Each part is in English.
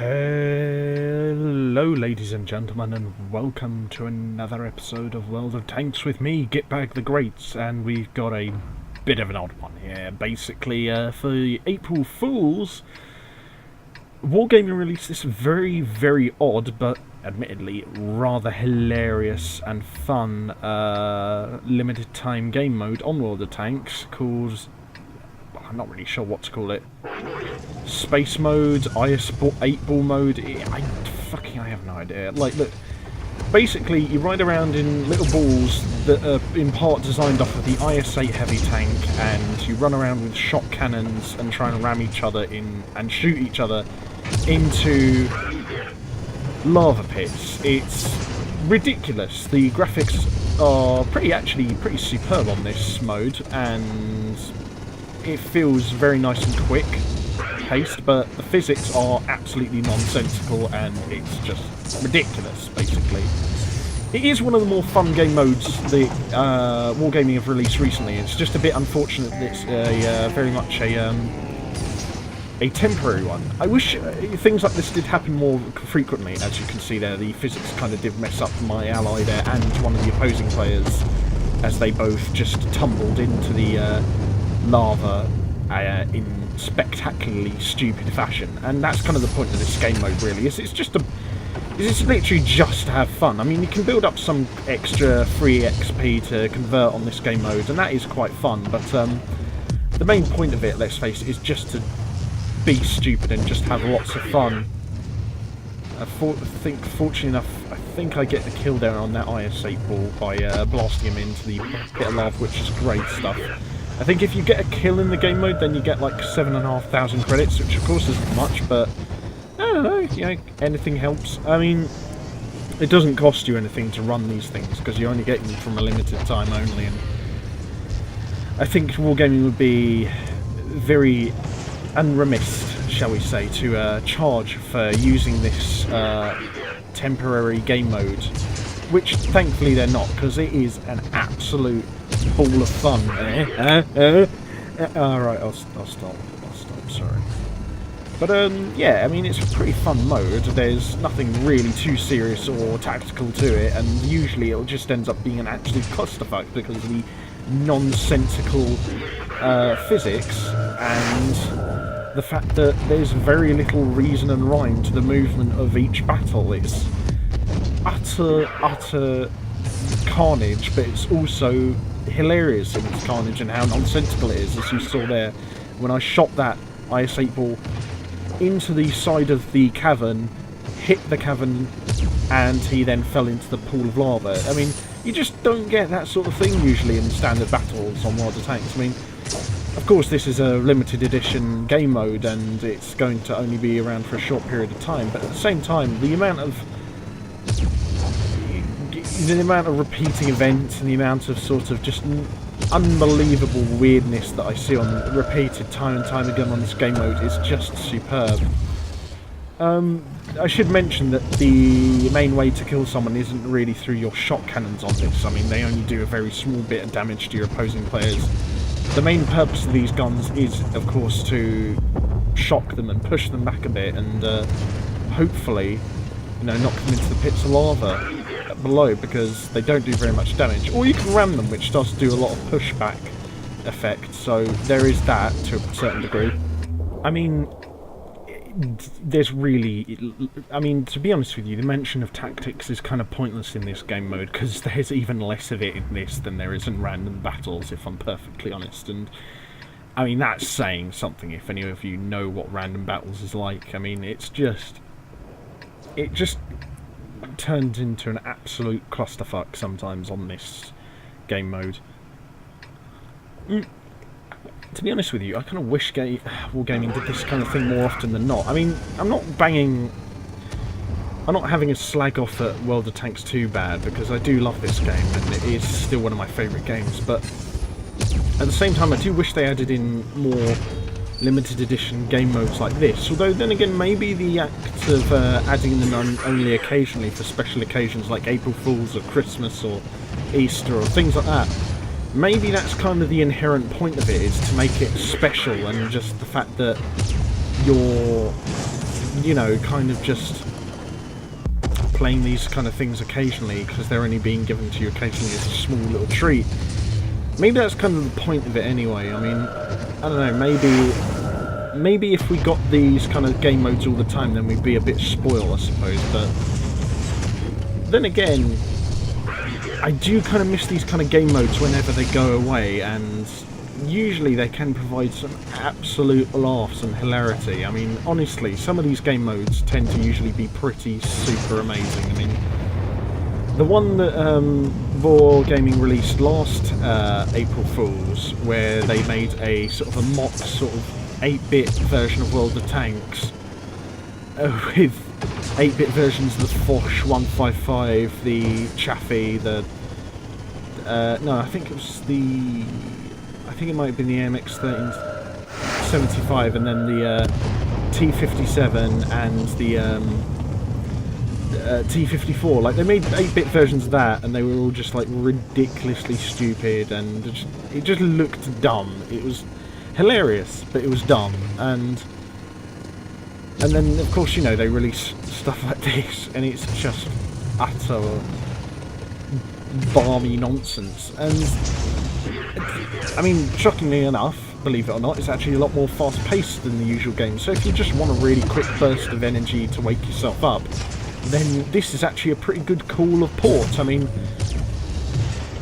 Hello ladies and gentlemen, and welcome to another episode of World of Tanks with me, Gitbag the Great, and we've got a bit of an odd one here. Basically, for April Fools, Wargaming released this very odd, but admittedly rather hilarious and fun limited time game mode on World of Tanks called, well, I'm not really sure what to call it. Space mode, IS-8 ball mode, I have no idea. Like, look, basically you ride around in little balls that are in part designed off of the IS-8 heavy tank, and you run around with shot cannons and try and ram each other in and shoot each other into lava pits. It's ridiculous. The graphics are pretty superb on this mode, and it feels very nice and quick paced, but the physics are absolutely nonsensical and it's just ridiculous, basically. It is one of the more fun game modes that Wargaming have released recently. It's just a bit unfortunate that it's very much a temporary one. I wish things like this did happen more frequently. As you can see there, the physics kind of did mess up my ally there and one of the opposing players, as they both just tumbled into the lava in spectacularly stupid fashion. And that's kind of the point of this game mode, really. It's literally just to have fun. I mean, you can build up some extra free XP to convert on this game mode, and that is quite fun, but the main point of it, let's face it, is just to be stupid and just have lots of fun. Fortunately enough, I think I get the kill there on that IS-8 ball by blasting him into the pit of lava, which is great stuff. I think if you get a kill in the game mode, then you get like 7,500 credits, which of course isn't much, but I don't know, you know, anything helps. I mean, it doesn't cost you anything to run these things, because you only get them from a limited time only, and I think Wargaming would be very unremiss, shall we say, to charge for using this temporary game mode, which thankfully they're not, because it is an absolute ball of fun. Alright, I'll stop, sorry. But yeah, I mean, it's a pretty fun mode. There's nothing really too serious or tactical to it, and usually it just ends up being an absolute clusterfuck because of the nonsensical physics and the fact that there's very little reason and rhyme to the movement of each battle. It's utter carnage, but it's also hilarious in its carnage and how nonsensical it is, as you saw there when I shot that IS-8 ball into the side of the cavern, hit the cavern, and he then fell into the pool of lava. I mean, you just don't get that sort of thing usually in standard battles on World of Tanks. I mean, of course this is a limited edition game mode and it's going to only be around for a short period of time, but at the same time, the amount of repeating events and the amount of sort of just unbelievable weirdness that I see on repeated time and time again on this game mode is just superb. I should mention that the main way to kill someone isn't really through your shot cannons on this. I mean, they only do a very small bit of damage to your opposing players. The main purpose of these guns is, of course, to shock them and push them back a bit and hopefully, you know, knock them into the pits of lava below, because they don't do very much damage. Or you can ram them, which does do a lot of pushback effect, so there is that to a certain degree. I mean, there's really, I mean, to be honest with you, the mention of tactics is kind of pointless in this game mode, because there's even less of it in this than there is in random battles, if I'm perfectly honest. And I mean, that's saying something if any of you know what random battles is like. I mean, it just turns into an absolute clusterfuck sometimes on this game mode. To be honest with you, I kind of wish Wargaming did this kind of thing more often than not. I mean, I'm not having a slag off at World of Tanks too bad, because I do love this game and it is still one of my favourite games, but at the same time I do wish they added in more limited edition game modes like this. Although then again, maybe the act of adding them only occasionally for special occasions like April Fools or Christmas or Easter or things like that, maybe that's kind of the inherent point of it, is to make it special, and just the fact that you're you know, kind of just playing these kind of things occasionally because they're only being given to you occasionally as a small little treat. Maybe that's kind of the point of it anyway. I mean, I don't know, maybe if we got these kind of game modes all the time, then we'd be a bit spoiled, I suppose. But then again, I do kind of miss these kind of game modes whenever they go away, and usually they can provide some absolute laughs and hilarity. I mean, honestly, some of these game modes tend to usually be pretty super amazing. I mean, the one that Wargaming released last April Fools, where they made a sort of a mock sort of 8-bit version of World of Tanks with 8-bit versions of the Foch 155, the Chaffee, the no, I think it was the, I think it might have been the AMX 1375, and then the T57 and the T54. Like, they made 8-bit versions of that, and they were all just like ridiculously stupid, and it just looked dumb. It was hilarious, but it was dumb. And then, of course, you know, they release stuff like this, and it's just utter balmy nonsense. And I mean, shockingly enough, believe it or not, it's actually a lot more fast-paced than the usual game. So if you just want a really quick burst of energy to wake yourself up, then this is actually a pretty good call of port. I mean,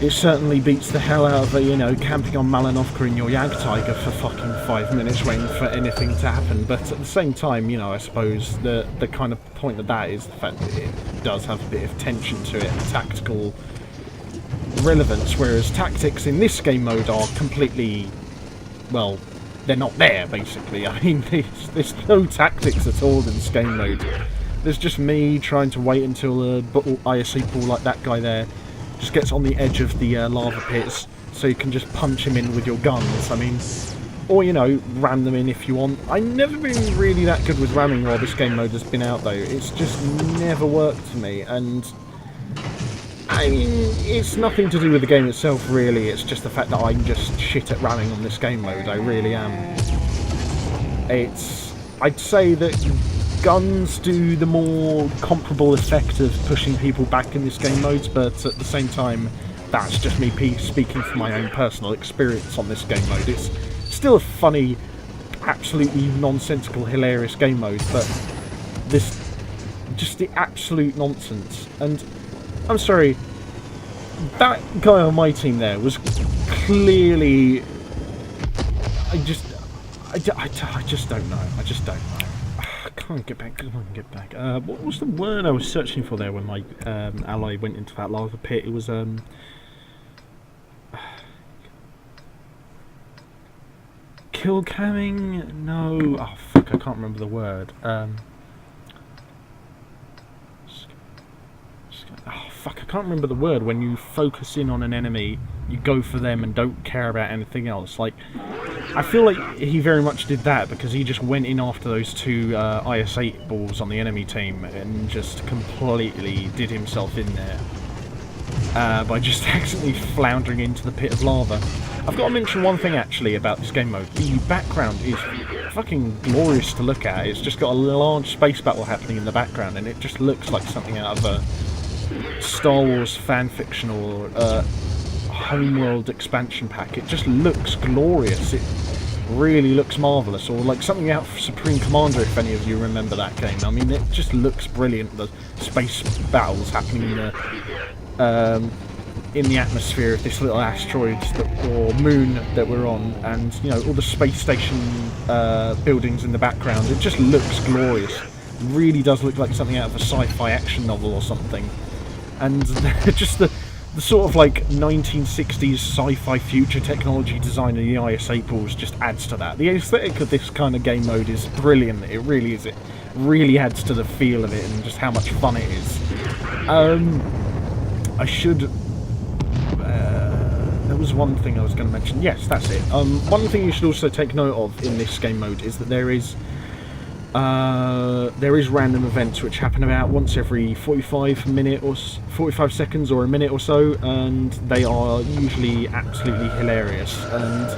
it certainly beats the hell out of, you know, camping on Malinovka in your Jagdtiger for fucking 5 minutes waiting for anything to happen. But at the same time, you know, I suppose the kind of point of that is the fact that it does have a bit of tension to it and tactical relevance, whereas tactics in this game mode are completely, well, they're not there, basically. I mean, there's no tactics at all in this game mode. There's just me trying to wait until a IS-8 ball like that guy there just gets on the edge of the lava pits, so you can just punch him in with your guns. I mean, or, you know, ram them in if you want. I've never been really that good with ramming while this game mode has been out, though. It's just never worked for me, and I mean, it's nothing to do with the game itself, really. It's just the fact that I'm just shit at ramming on this game mode. I really am. I'd say that guns do the more comparable effect of pushing people back in this game mode, but at the same time, that's just me speaking from my own personal experience on this game mode. It's still a funny, absolutely nonsensical, hilarious game mode, but just the absolute nonsense. And I'm sorry, that guy on my team there was clearly, I just don't know. I just don't know. Come on, get back. What was the word I was searching for there when my ally went into that lava pit? It was kill camming? No. Oh fuck! I can't remember the word. Oh fuck! I can't remember the word when you focus in on an enemy, you go for them and don't care about anything else. Like, I feel like he very much did that because he just went in after those two IS-8 balls on the enemy team and just completely did himself in there by just accidentally floundering into the pit of lava. I've got to mention one thing actually about this game mode. The background is fucking glorious to look at. It's just got a large space battle happening in the background, and it just looks like something out of a Star Wars fanfiction or Homeworld expansion pack. It just looks glorious. It really looks marvellous. Or like something out of Supreme Commander, if any of you remember that game. I mean, it just looks brilliant. The space battles happening in the atmosphere of this little asteroid or moon that we're on, and you know, all the space station buildings in the background. It just looks glorious. It really does look like something out of a sci-fi action novel or something. And just the sort of like 1960s sci-fi future technology design of the IS-8 balls just adds to that. The aesthetic of this kind of game mode is brilliant. It really is. It really adds to the feel of it and just how much fun it is. I should... there was one thing I was going to mention. Yes, that's it. One thing you should also take note of in this game mode is that there is There is random events which happen about once every 45 seconds or a minute or so, and they are usually absolutely hilarious. And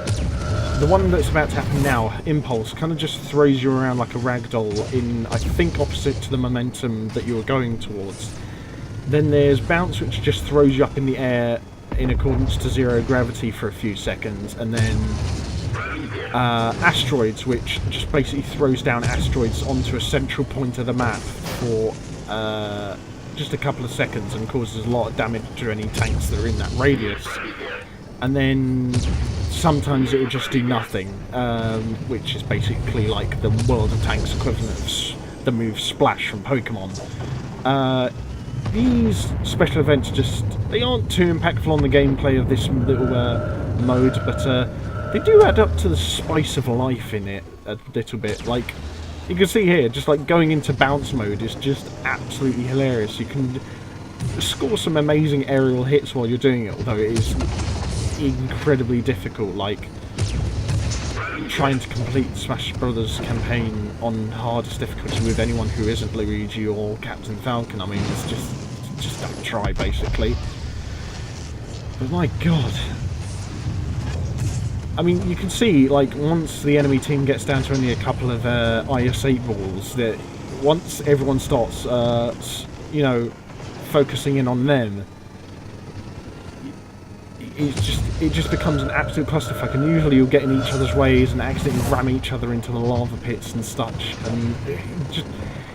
the one that's about to happen now, Impulse, kind of just throws you around like a ragdoll in, I think, opposite to the momentum that you were going towards. Then there's Bounce, which just throws you up in the air in accordance to zero gravity for a few seconds, and then Asteroids, which just basically throws down asteroids onto a central point of the map for just a couple of seconds and causes a lot of damage to any tanks that are in that radius. And then sometimes it will just do nothing, which is basically like the World of Tanks equivalent of the move Splash from Pokemon. These special events they aren't too impactful on the gameplay of this little mode, but they do add up to the spice of life in it a little bit. Like, you can see here, just like going into bounce mode is just absolutely hilarious. You can score some amazing aerial hits while you're doing it, although it is incredibly difficult, like trying to complete Smash Brothers campaign on hardest difficulty with anyone who isn't Luigi or Captain Falcon. I mean, it's just don't try, basically. But my god, I mean, you can see, like, once the enemy team gets down to only a couple of IS-8 balls, that once everyone starts, you know, focusing in on them, it just becomes an absolute clusterfuck, and usually you'll get in each other's ways and accidentally ram each other into the lava pits and such, and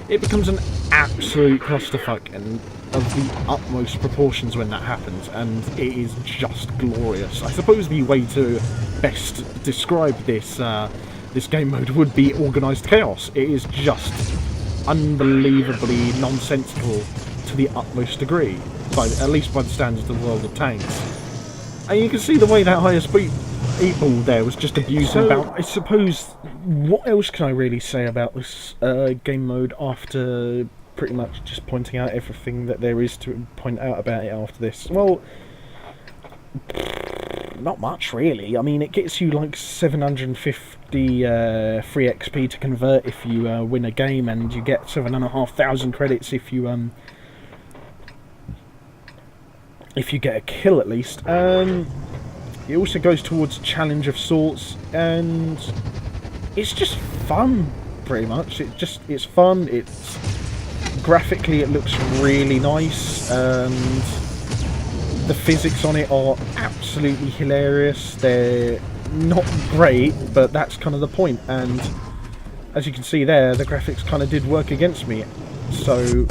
it becomes an absolute clusterfuck and of the utmost proportions when that happens, and it is just glorious. I suppose the way to best describe this this game mode would be organised chaos. It is just unbelievably nonsensical to the utmost degree, at least by the standards of the World of Tanks. And you can see the way that highest beat ball there was just abusing about. I suppose, what else can I really say about this game mode after pretty much just pointing out everything that there is to point out about it after this? Well, not much really. I mean, it gets you like 750 free XP to convert if you win a game, and you get 7,500 credits if you get a kill at least. It also goes towards a challenge of sorts, and it's just fun, pretty much. It's fun. It's graphically, it looks really nice, and the physics on it are absolutely hilarious. They're not great, but that's kind of the point. And as you can see there, the graphics kind of did work against me. So,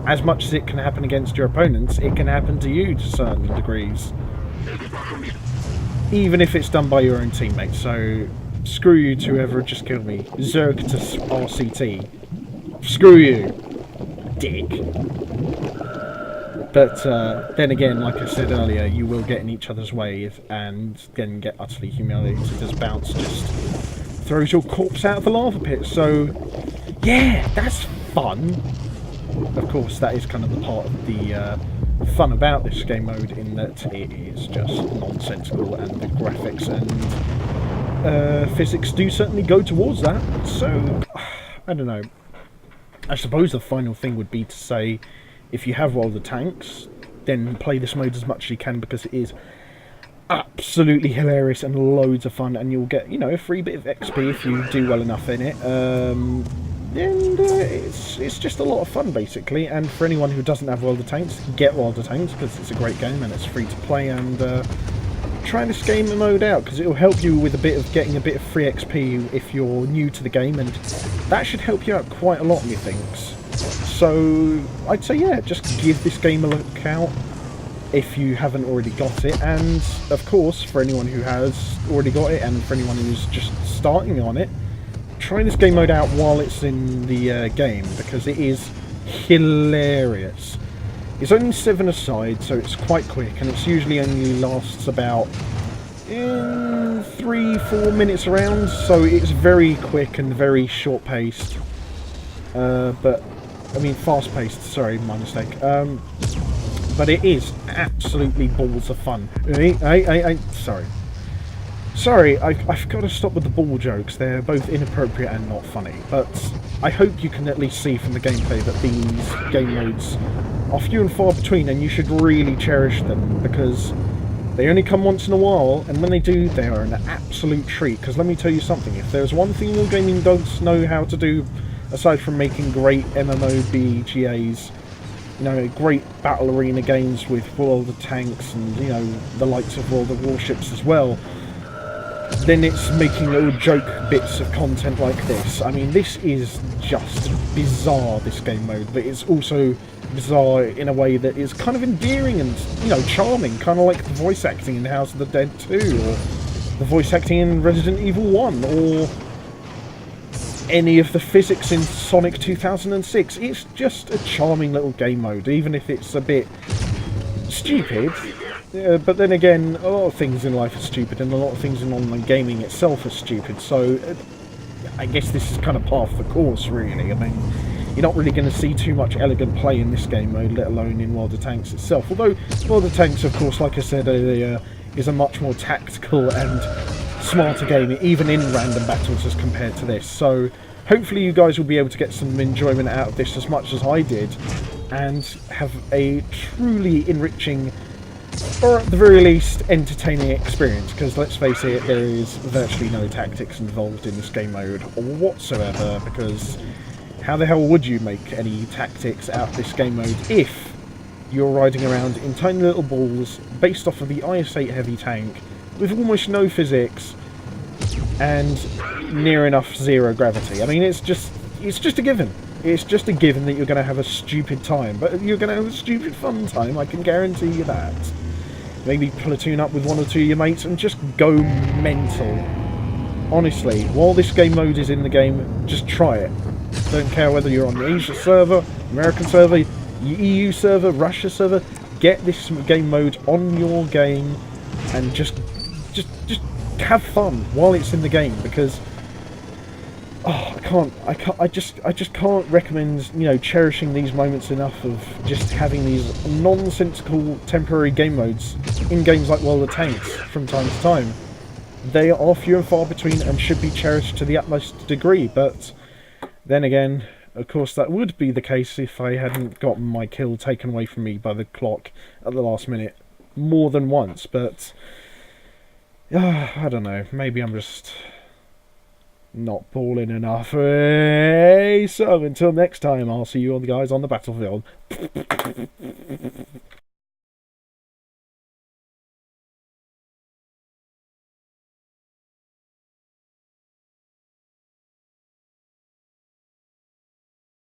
as much as it can happen against your opponents, it can happen to you to certain degrees, even if it's done by your own teammates. So screw you to whoever just killed me. Xerxes RCT. Screw you, dick. But then again, like I said earlier, you will get in each other's ways and then get utterly humiliated as Bounce just throws your corpse out of the lava pit. So yeah, that's fun. Of course, that is kind of the part of the fun about this game mode, in that it is just nonsensical, and the graphics and physics do certainly go towards that. So, I don't know. I suppose the final thing would be to say, if you have World of Tanks, then play this mode as much as you can, because it is absolutely hilarious and loads of fun, and you'll get, you know, a free bit of XP if you do well enough in it. And it's just a lot of fun, basically. And for anyone who doesn't have World of Tanks, get World of Tanks, because it's a great game and it's free to play. And try this game mode out, because it will help you with getting a bit of free XP if you're new to the game, and that should help you out quite a lot, methinks. So I'd say, yeah, just give this game a look out if you haven't already got it. And of course, for anyone who has already got it, and for anyone who's just starting on it, try this game mode out while it's in the game, because it is hilarious. It's only 7 aside, so it's quite quick, and it's usually only lasts about 3-4 minutes around, so it's very quick and very short paced. But I mean fast paced, sorry, my mistake. But it is absolutely balls of fun. Sorry. Sorry, I've got to stop with the ball jokes. They're both inappropriate and not funny. But I hope you can at least see from the gameplay that these game modes are few and far between, and you should really cherish them, because they only come once in a while, and when they do, they are an absolute treat. Because let me tell you something, if there's one thing Wargaming does know how to do, aside from making great MMO BGAs, you know, great battle arena games with World of Tanks and, you know, the likes of World of Warships as well, then it's making little joke bits of content like this. I mean, this is just bizarre, this game mode, but it's also bizarre in a way that is kind of endearing and, you know, charming, kind of like the voice acting in House of the Dead 2, or the voice acting in Resident Evil 1, or any of the physics in Sonic 2006. It's just a charming little game mode, even if it's a bit stupid. But then again, a lot of things in life are stupid, and a lot of things in online gaming itself are stupid, so I guess this is kind of par for the course, really. I mean, you're not really going to see too much elegant play in this game mode, let alone in World of Tanks itself. Although, World of Tanks, of course, like I said earlier, is a much more tactical and smarter game, even in random battles, as compared to this. So, hopefully you guys will be able to get some enjoyment out of this as much as I did, and have a truly enriching, or at the very least entertaining experience, because let's face it, there is virtually no tactics involved in this game mode whatsoever, because how the hell would you make any tactics out of this game mode if you're riding around in tiny little balls based off of the IS-8 heavy tank with almost no physics and near enough zero gravity? I mean, it's just a given. It's just a given that you're going to have a stupid time, but you're going to have a stupid fun time, I can guarantee you that. Maybe platoon up with one or two of your mates and just go mental. Honestly, while this game mode is in the game, just try it. Don't care whether you're on the Asia server, American server, EU server, Russia server, get this game mode on your game and just have fun while it's in the game, because I just can't recommend, you know, cherishing these moments enough of just having these nonsensical temporary game modes in games like World of Tanks from time to time. They are few and far between and should be cherished to the utmost degree, but then again, of course, that would be the case if I hadn't gotten my kill taken away from me by the clock at the last minute more than once. But I don't know, maybe I'm just not balling enough. So until next time, I'll see you all guys on the battlefield.